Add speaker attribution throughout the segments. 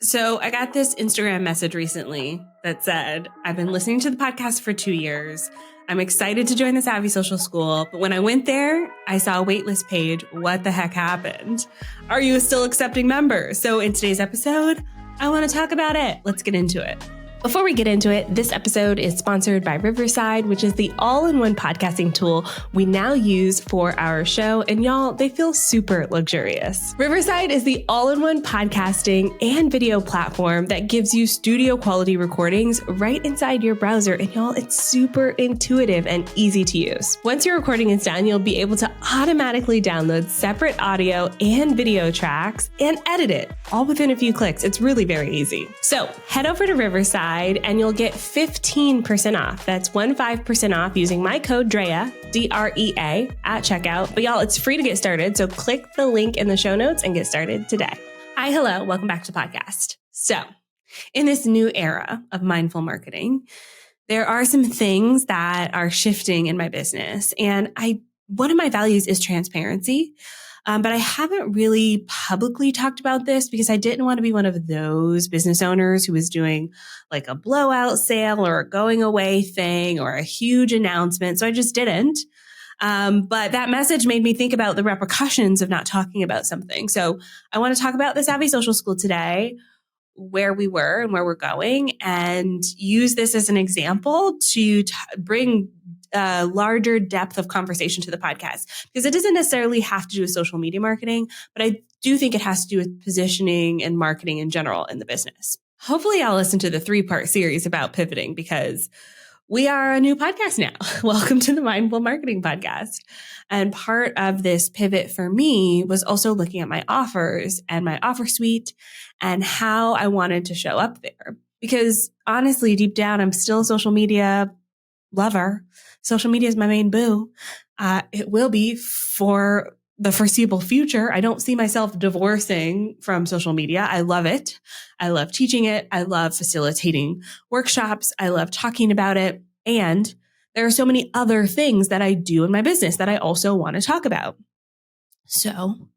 Speaker 1: So I got this Instagram message recently that said, I've been listening to the podcast for 2 years. I'm excited to join the Savvy Social School, but when I went there, I saw a waitlist page. What the heck happened? Are you still accepting members? So in today's episode, I want to talk about it. Let's get into it. Before we get into it, this episode is sponsored by Riverside, which is the all-in-one podcasting tool we now use for our show. And y'all, they feel super luxurious. Riverside is the all-in-one podcasting and video platform that gives you studio quality recordings right inside your browser. And y'all, it's super intuitive and easy to use. Once your recording is done, you'll be able to automatically download separate audio and video tracks and edit it all within a few clicks. It's really very easy. So head over to Riverside and you'll get 15% off. That's 15% off using my code DREA, D-R-E-A, at checkout. But y'all, it's free to get started. So click the link in the show notes and get started today. Hi, hello. Welcome back to the podcast. So in this new era of mindful marketing, there are some things that are shifting in my business. And one of my values is transparency. But I haven't really publicly talked about this because I didn't want to be one of those business owners who was doing like a blowout sale or a going away thing or a huge announcement. So I just didn't. But that message made me think about the repercussions of not talking about something. So I want to talk about the Savvy Social School today, where we were and where we're going, and use this as an example to bring a larger depth of conversation to the podcast, because it doesn't necessarily have to do with social media marketing, but I do think it has to do with positioning and marketing in general in the business. Hopefully I'll listen to the 3-part series about pivoting because we are a new podcast now. Welcome to the Mindful Marketing Podcast. And part of this pivot for me was also looking at my offers and my offer suite and how I wanted to show up there. Because honestly, deep down, I'm still a social media lover. Social media is my main boo. It will be for the foreseeable future. I don't see myself divorcing from social media. I love it. I love teaching it. I love facilitating workshops. I love talking about it. And there are so many other things that I do in my business that I also want to talk about. So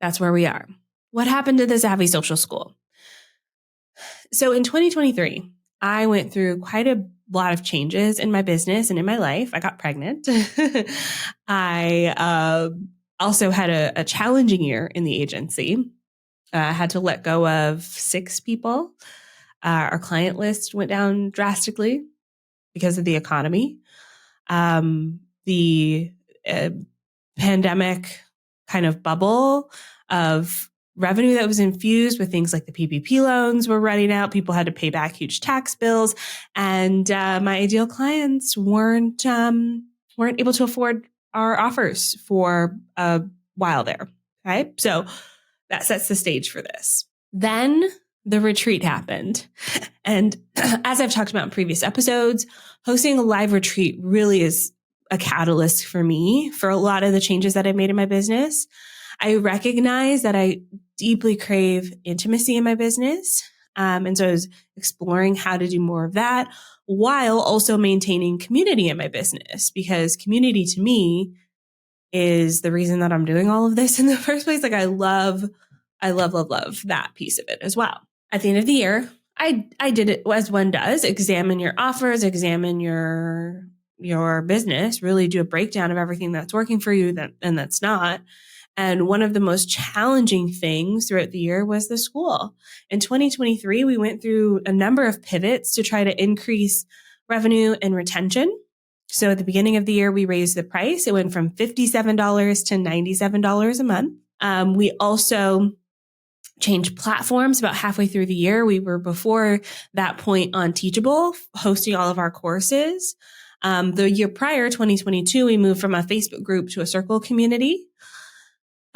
Speaker 1: that's where we are. What happened to the Savvy Social School? So in 2023, I went through quite a lot of changes in my business and in my life. I got pregnant. I also had a challenging year in the agency. I had to let go of 6 people. Our client list went down drastically because of the economy. The pandemic kind of bubble of revenue that was infused with things like the PPP loans were running out. People had to pay back huge tax bills. And my ideal clients weren't able to afford our offers for a while there. Okay. So that sets the stage for this. Then the retreat happened. And as I've talked about in previous episodes, hosting a live retreat really is a catalyst for me for a lot of the changes that I've made in my business. I recognize that I deeply crave intimacy in my business. And so I was exploring how to do more of that while also maintaining community in my business, because community to me is the reason that I'm doing all of this in the first place. Like I love that piece of it as well. At the end of the year, I did it as one does, examine your offers, examine your business, really do a breakdown of everything that's working for you and that's not. And one of the most challenging things throughout the year was the school. In 2023, we went through a number of pivots to try to increase revenue and retention. So at the beginning of the year, we raised the price. It went from $57 to $97 a month. We also changed platforms about halfway through the year. We were before that point on Teachable, hosting all of our courses. The year prior, 2022, we moved from a Facebook group to a Circle community.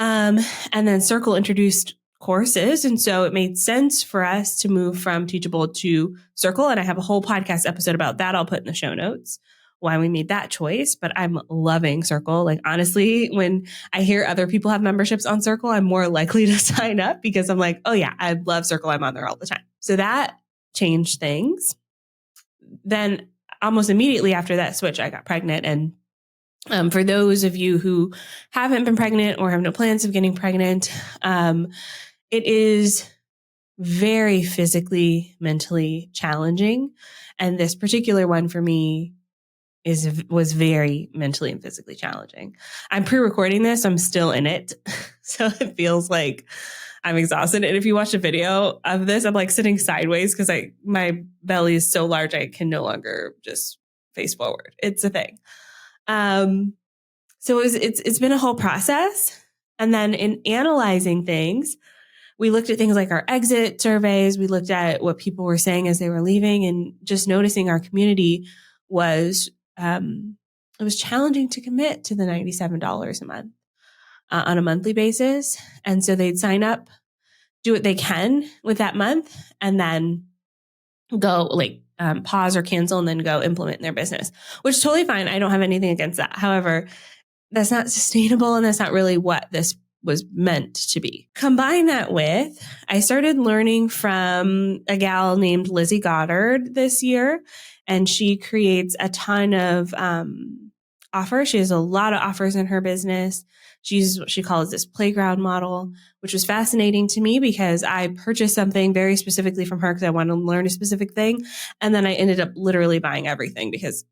Speaker 1: And then Circle introduced courses. And so it made sense for us to move from Teachable to Circle. And I have a whole podcast episode about that. I'll put in the show notes why we made that choice. But I'm loving Circle. Like, honestly, when I hear other people have memberships on Circle, I'm more likely to sign up because I'm like, oh yeah, I love Circle. I'm on there all the time. So that changed things. Then almost immediately after that switch, I got pregnant. And for those of you who haven't been pregnant or have no plans of getting pregnant, it is very physically, mentally challenging. And this particular one for me was very mentally and physically challenging. I'm pre-recording this. I'm still in it. So it feels like I'm exhausted. And if you watch a video of this, I'm like sitting sideways because my belly is so large I can no longer just face forward. It's a thing. So it's been a whole process. And then in analyzing things, we looked at things like our exit surveys. We looked at what people were saying as they were leaving, and just noticing our community was, it was challenging to commit to the $97 a month on a monthly basis. And so they'd sign up, do what they can with that month, and then go pause or cancel and then go implement in their business, which is totally fine. I don't have anything against that. However, that's not sustainable, and that's not really what this was meant to be. Combine that with, I started learning from a gal named Lizzie Goddard this year, and she creates a ton of offers. She has a lot of offers in her business. She's what she calls this playground model, which was fascinating to me because I purchased something very specifically from her because I wanted to learn a specific thing. And then I ended up literally buying everything because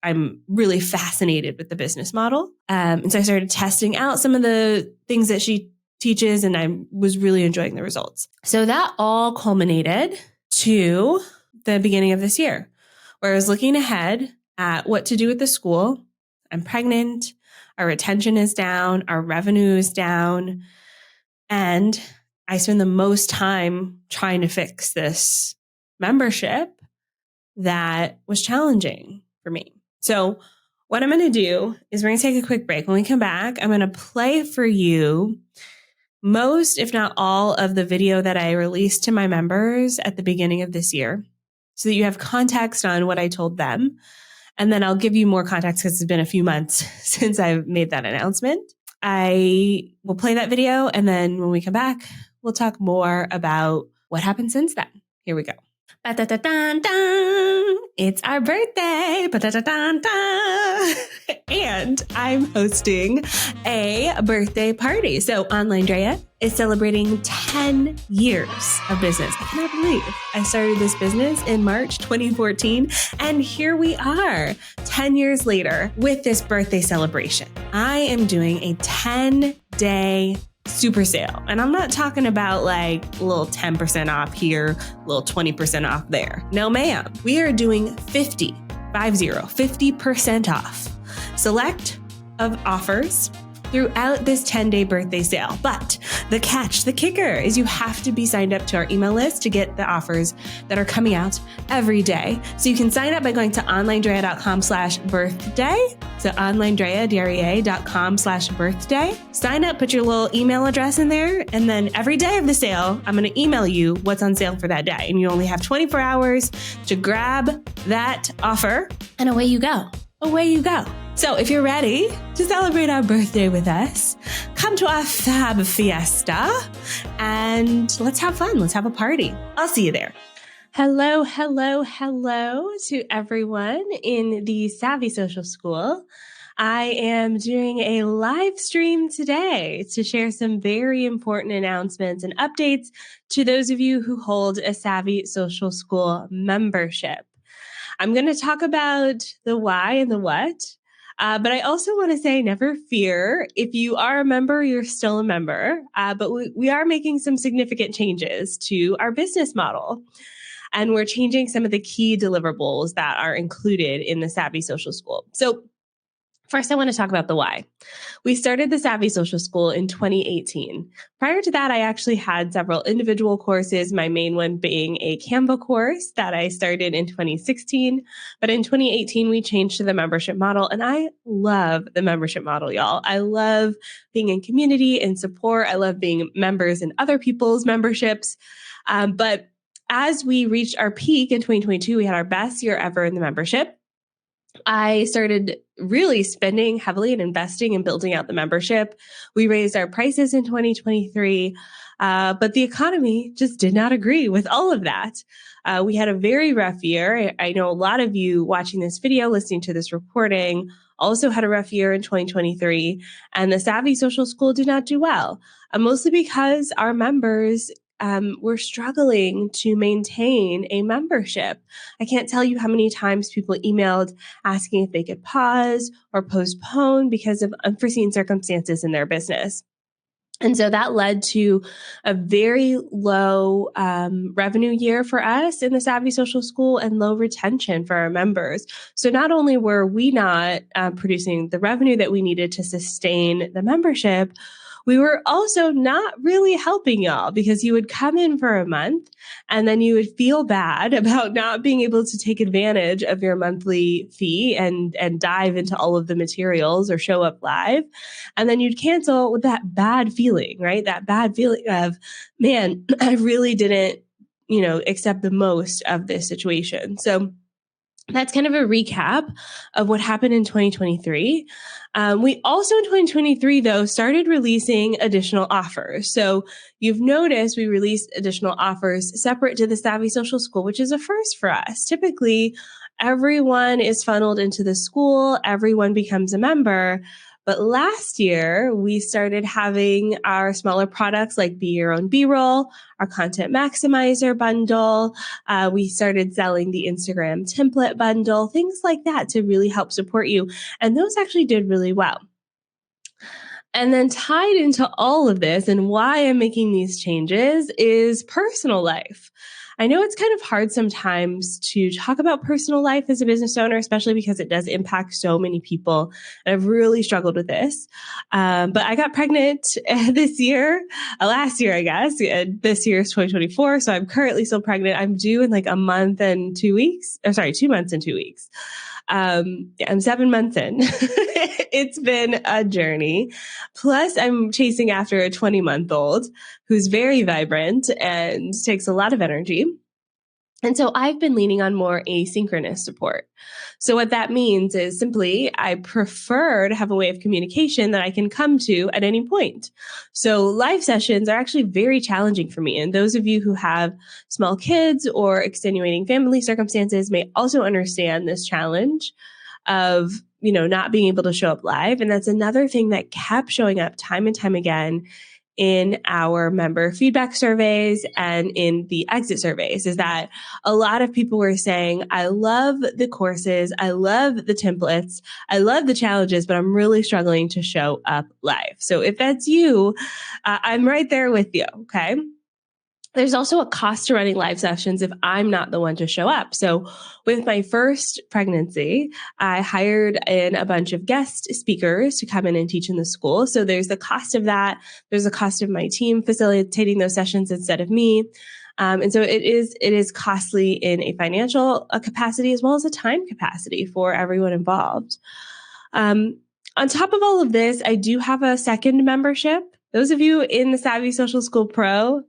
Speaker 1: I'm really fascinated with the business model. And so I started testing out some of the things that she teaches, and I was really enjoying the results. So that all culminated to the beginning of this year, where I was looking ahead at what to do with the school. I'm pregnant. Our retention is down. Our revenue is down. And I spend the most time trying to fix this membership that was challenging for me. So what I'm going to do is we're going to take a quick break. When we come back, I'm going to play for you most, if not all, of the video that I released to my members at the beginning of this year so that you have context on what I told them. And then I'll give you more context because it's been a few months since I've made that announcement. I will play that video, and then when we come back, we'll talk more about what happened since then. Here we go. It's our birthday. And I'm hosting a birthday party. So OnlineDrea is celebrating 10 years of business. I cannot believe I started this business in March 2014. And here we are 10 years later with this birthday celebration. I am doing a 10-day super sale. And I'm not talking about like a little 10% off here, a little 20% off there. No, ma'am. We are doing 50% off select of offers throughout this 10-day birthday sale. But the catch, the kicker, is you have to be signed up to our email list to get the offers that are coming out every day. So you can sign up by going to onlinedrea.com/birthday. So onlinedrea.com/birthday. Sign up, put your little email address in there, and then every day of the sale, I'm going to email you what's on sale for that day. And you only have 24 hours to grab that offer, and away you go. Away you go. So if you're ready to celebrate our birthday with us, come to our Fab Fiesta and let's have fun. Let's have a party. I'll see you there. Hello to everyone in the Savvy Social School. I am doing a live stream today to share some very important announcements and updates to those of you who hold a Savvy Social School membership. I'm going to talk about the why and the what. But I also want to say, never fear. If you are a member, you're still a member. But we are making some significant changes to our business model. And we're changing some of the key deliverables that are included in the Savvy Social School. So first, I want to talk about the why. We started the Savvy Social School in 2018. Prior to that, I actually had several individual courses, my main one being a Canva course that I started in 2016. But in 2018, we changed to the membership model. And I love the membership model, y'all. I love being in community and support. I love being members in other people's memberships. But as we reached our peak in 2022, we had our best year ever in the membership. I started really spending heavily and investing in building out the membership. We raised our prices in 2023, but the economy just did not agree with all of that. We had a very rough year. I know a lot of you watching this video, listening to this recording, also had a rough year in 2023, and the Savvy Social School did not do well, mostly because our members we're struggling to maintain a membership. I can't tell you how many times people emailed asking if they could pause or postpone because of unforeseen circumstances in their business. And so that led to a very low revenue year for us in the Savvy Social School and low retention for our members. So not only were we not producing the revenue that we needed to sustain the membership, we were also not really helping y'all because you would come in for a month and then you would feel bad about not being able to take advantage of your monthly fee and dive into all of the materials or show up live. And then you'd cancel with that bad feeling, right? That bad feeling of, man, I really didn't, accept the most of this situation. So that's kind of a recap of what happened in 2023. We also in 2023, though, started releasing additional offers. So you've noticed we released additional offers separate to the Savvy Social School, which is a first for us. Typically, everyone is funneled into the school, everyone becomes a member. But last year, we started having our smaller products like Be Your Own B-Roll, our Content Maximizer bundle. We started selling the Instagram template bundle, things like that to really help support you. And those actually did really well. And then tied into all of this and why I'm making these changes is personal life. I know it's kind of hard sometimes to talk about personal life as a business owner, especially because it does impact so many people. And I've really struggled with this. But I got pregnant this year, last year, I guess. This year is 2024. So I'm currently still pregnant. I'm due in like 2 months and 2 weeks. I'm 7 months in. It's been a journey. Plus, I'm chasing after a 20-month-old who's very vibrant and takes a lot of energy. And so I've been leaning on more asynchronous support. So what that means is simply I prefer to have a way of communication that I can come to at any point. So live sessions are actually very challenging for me. And those of you who have small kids or extenuating family circumstances may also understand this challenge of, not being able to show up live. And that's another thing that kept showing up time and time again in our member feedback surveys and in the exit surveys is that a lot of people were saying, I love the courses, I love the templates, I love the challenges, but I'm really struggling to show up live. So if that's you, I'm right there with you. Okay. There's also a cost to running live sessions if I'm not the one to show up. So with my first pregnancy, I hired in a bunch of guest speakers to come in and teach in the school. So there's the cost of that. There's the cost of my team facilitating those sessions instead of me. And so it is costly in a financial capacity as well as a time capacity for everyone involved. On top of all of this, I do have a second membership. Those of you in the Savvy Social School Pro,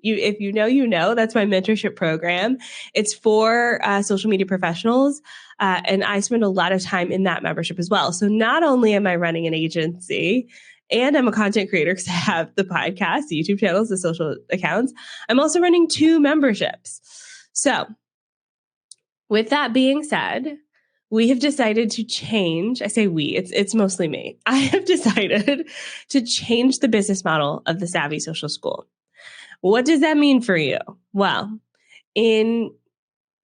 Speaker 1: if you know, that's my mentorship program. It's for social media professionals. And I spend a lot of time in that membership as well. So not only am I running an agency and I'm a content creator because I have the podcast, the YouTube channels, the social accounts, I'm also running 2 memberships. So with that being said, we have decided to change. I say we, it's mostly me. I have decided to change the business model of the Savvy Social School. What does that mean for you? Well, in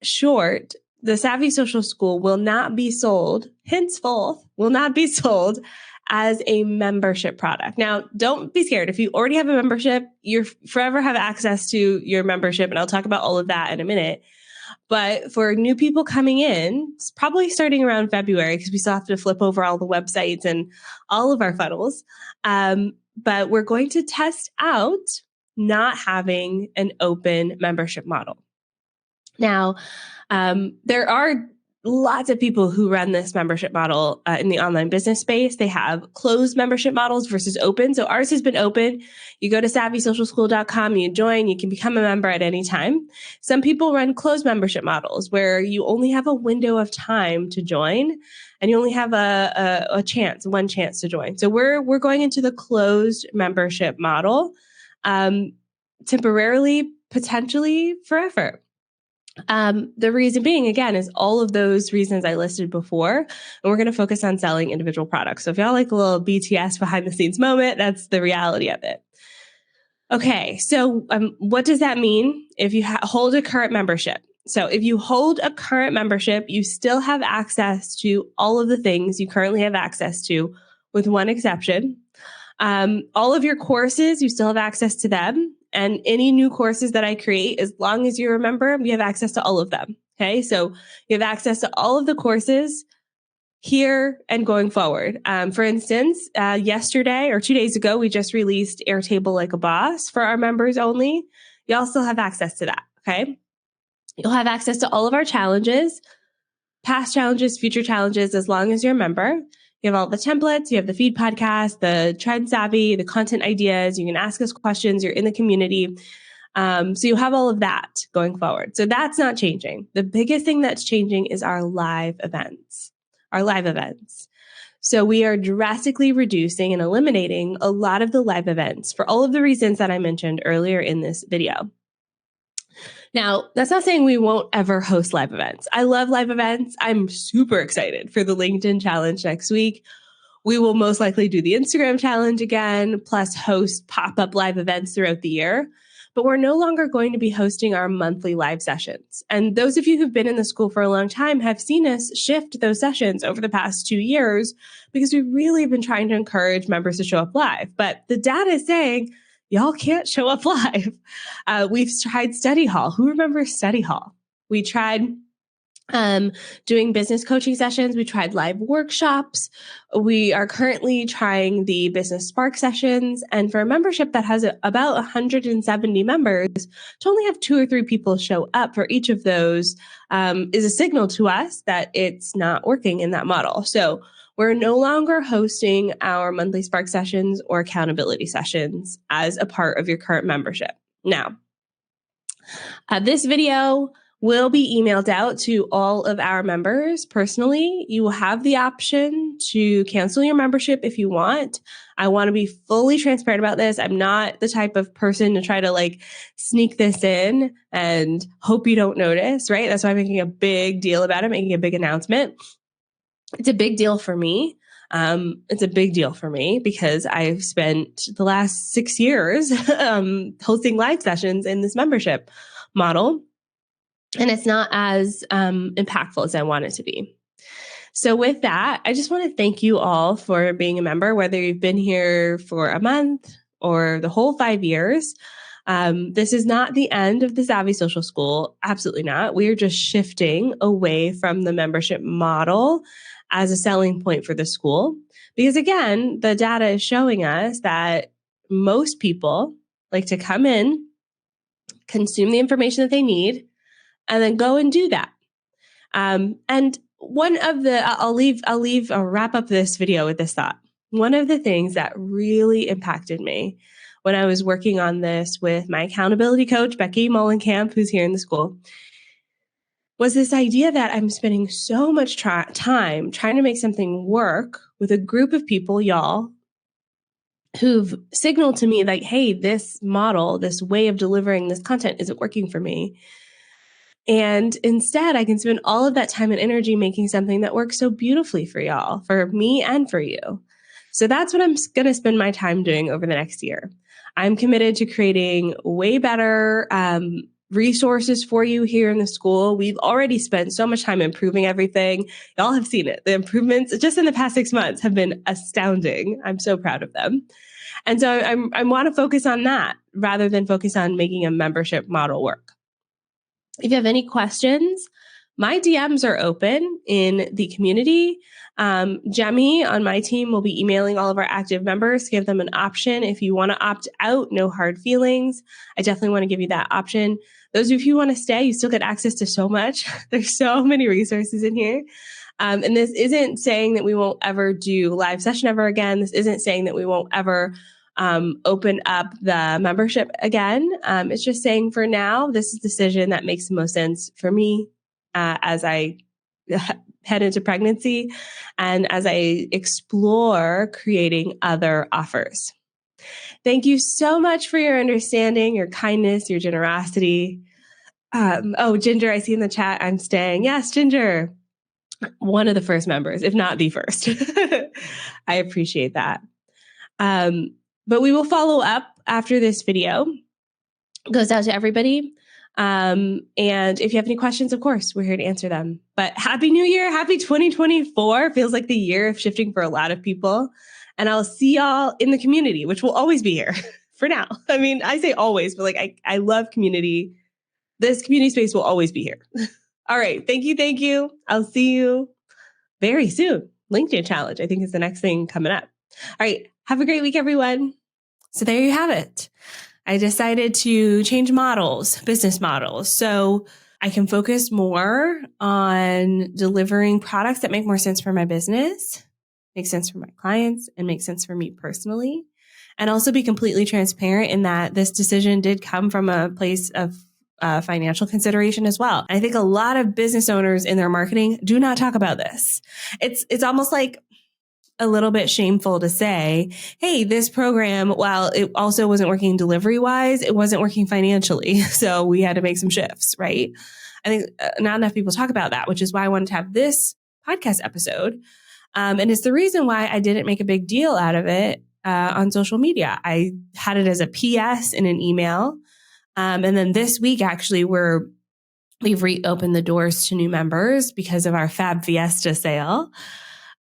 Speaker 1: short, the Savvy Social School will not be sold, henceforth, will not be sold as a membership product. Now, don't be scared. If you already have a membership, you forever have access to your membership. And I'll talk about all of that in a minute. But for new people coming in, it's probably starting around February because we still have to flip over all the websites and all of our funnels. But we're going to test out not having an open membership model. Now, there are lots of people who run this membership model in the online business space. They have closed membership models versus open. So ours has been open. You go to savvysocialschool.com, you join, you can become a member at any time. Some people run closed membership models where you only have a window of time to join and you only have one chance to join. So we're going into the closed membership model, temporarily, potentially forever. The reason being, again, is all of those reasons I listed before, and we're going to focus on selling individual products. So if y'all like a little BTS behind the scenes moment, that's the reality of it. Okay, so what does that mean if you hold a current membership? So if you hold a current membership, you still have access to all of the things you currently have access to, with one exception. All of your courses, you still have access to them. And any new courses that I create, as long as you're a member, you have access to all of them. Okay, so you have access to all of the courses here and going forward. For instance, yesterday or 2 days ago, we just released Airtable Like a Boss for our members only. You all still have access to that. Okay. You'll have access to all of our challenges, past challenges, future challenges, as long as you're a member. You have all the templates, you have the feed podcast, the trend savvy, the content ideas. You can ask us questions. You're in the community. So you have all of that going forward. So that's not changing. The biggest thing that's changing is our live events. So we are drastically reducing and eliminating a lot of the live events for all of the reasons that I mentioned earlier in this video. Now, that's not saying we won't ever host live events. I love live events. I'm super excited for the LinkedIn challenge next week. We will most likely do the Instagram challenge again, plus host pop-up live events throughout the year. But we're no longer going to be hosting our monthly live sessions. And those of you who've been in the school for a long time have seen us shift those sessions over the past 2 years because we really have been trying to encourage members to show up live. But the data is saying, y'all can't show up live. We've tried study hall. Who remembers study hall? We tried doing business coaching sessions. We tried live workshops. We are currently trying the business spark sessions. And for a membership that has about 170 members, to only have 2 or 3 people show up for each of those is a signal to us that it's not working in that model. So we're no longer hosting our monthly spark sessions or accountability sessions as a part of your current membership. Now, this video will be emailed out to all of our members personally. You will have the option to cancel your membership if you want. I want to be fully transparent about this. I'm not the type of person to try to sneak this in and hope you don't notice, right? That's why I'm making a big deal about it, making a big announcement. It's a big deal for me. It's a big deal for me because I've spent the last 6 years hosting live sessions in this membership model. And it's not as impactful as I want it to be. So with that, I just want to thank you all for being a member, whether you've been here for a month or the whole 5 years. This is not the end of the Savvy Social School. Absolutely not. We are just shifting away from the membership model as a selling point for the school. Because again, the data is showing us that most people like to come in, consume the information that they need, and then go and do that. And one of the, I'll wrap up this video with this thought. One of the things that really impacted me when I was working on this with my accountability coach, Becky Mullenkamp, who's here in the school, was this idea that I'm spending so much time trying to make something work with a group of people, y'all, who've signaled to me hey, this model, this way of delivering this content isn't working for me. And instead, I can spend all of that time and energy making something that works so beautifully for y'all, for me and for you. So that's what I'm going to spend my time doing over the next year. I'm committed to creating way better resources for you here in the school. We've already spent so much time improving everything. Y'all have seen it. The improvements just in the past 6 months have been astounding. I'm so proud of them. And so I want to focus on that rather than focus on making a membership model work. If you have any questions, my DMs are open in the community. Jemmy on my team will be emailing all of our active members to give them an option. If you want to opt out, no hard feelings. I definitely want to give you that option. Those of you who want to stay, you still get access to so much. There's so many resources in here. And this isn't saying that we won't ever do live session ever again. This isn't saying that we won't ever open up the membership again. It's just saying for now, this is a decision that makes the most sense for me as I head into pregnancy and as I explore creating other offers. Thank you so much for your understanding, your kindness, your generosity. Ginger, I see in the chat, I'm staying. Yes, Ginger, one of the first members, if not the first. I appreciate that. But we will follow up after this video goes out to everybody. And if you have any questions, of course, we're here to answer them. But Happy New Year. Happy 2024. Feels like the year of shifting for a lot of people. And I'll see y'all in the community, which will always be here for now. I mean, I say always, but like I love community. This community space will always be here. All right. Thank you. Thank you. I'll see you very soon. LinkedIn challenge, I think, is the next thing coming up. All right. Have a great week, everyone. So there you have it. I decided to change models, business models, so I can focus more on delivering products that make more sense for my business, make sense for my clients, and make sense for me personally. And also be completely transparent in that this decision did come from a place of financial consideration as well. And I think a lot of business owners in their marketing do not talk about this. It's almost like a little bit shameful to say, hey, this program, while it also wasn't working delivery wise, it wasn't working financially. So we had to make some shifts, right? I think not enough people talk about that, which is why I wanted to have this podcast episode. And it's the reason why I didn't make a big deal out of it on social media. I had it as a PS in an email. And then this week, actually, we've reopened the doors to new members because of our Fab Fiesta sale.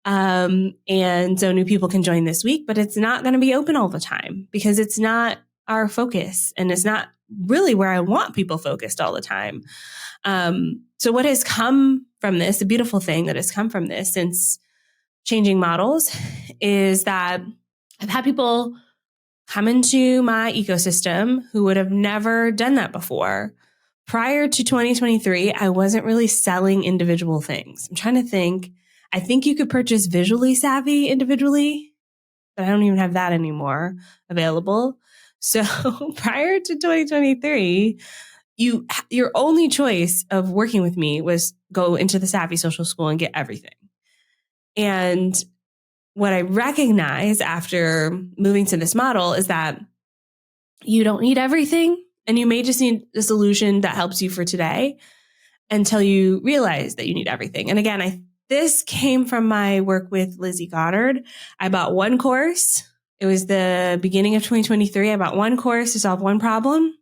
Speaker 1: And so new people can join this week, but it's not going to be open all the time because it's not our focus and it's not really where I want people focused all the time. So what has come from this, the beautiful thing that has come from this since changing models is that I've had people come into my ecosystem who would have never done that before. Prior to 2023, I wasn't really selling individual things. I'm trying to think. I think you could purchase Visually Savvy individually, but I don't even have that anymore available. So prior to 2023, your only choice of working with me was go into the Savvy Social School and get everything. And what I recognize after moving to this model is that you don't need everything, and you may just need a solution that helps you for today until you realize that you need everything. And again, this came from my work with Lizzie Goddard. I bought one course. It was the beginning of 2023. I bought one course to solve one problem.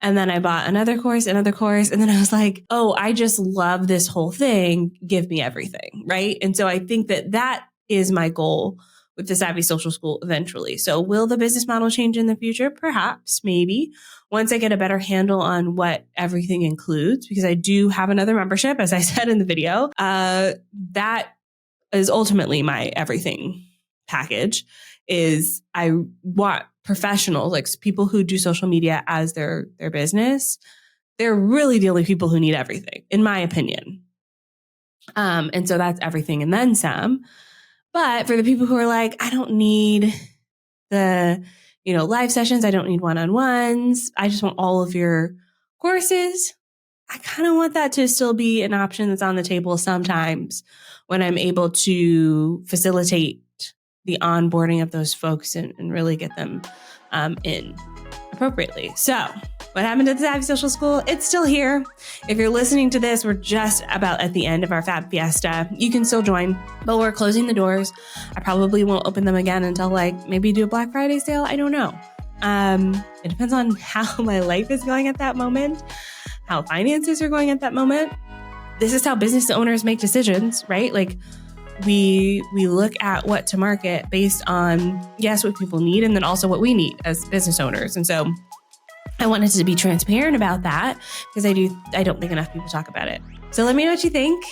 Speaker 1: And then I bought another course. And then I was like, oh, I just love this whole thing. Give me everything. Right. And so I think that is my goal with the Savvy Social School eventually. So will the business model change in the future? Perhaps, maybe. Once I get a better handle on what everything includes, because I do have another membership, as I said in the video, that is ultimately my everything package. Is I want professionals, like people who do social media as their business. They're really the only people who need everything, in my opinion. And so that's everything and then some. But for the people who are like, I don't need the live sessions. I don't need one-on-ones. I just want all of your courses. I kind of want that to still be an option that's on the table sometimes when I'm able to facilitate the onboarding of those folks and really get them in appropriately. So what happened at the Savvy Social School? It's still here. If you're listening to this, we're just about at the end of our Fab Fiesta. You can still join, but we're closing the doors. I probably won't open them again until maybe do a Black Friday sale. I don't know. It depends on how my life is going at that moment, how finances are going at that moment. This is how business owners make decisions, right? Like we look at what to market based on, yes, what people need, and then also what we need as business owners. And so I wanted to be transparent about that because I don't think enough people talk about it. So let me know what you think.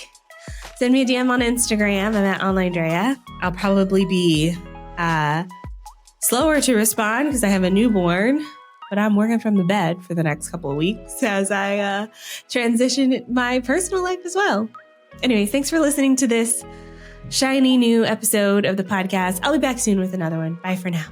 Speaker 1: Send me a DM on Instagram. I'm at OnlineDrea. I'll probably be slower to respond because I have a newborn, but I'm working from the bed for the next couple of weeks as I transition my personal life as well. Anyways, thanks for listening to this shiny new episode of the podcast. I'll be back soon with another one. Bye for now.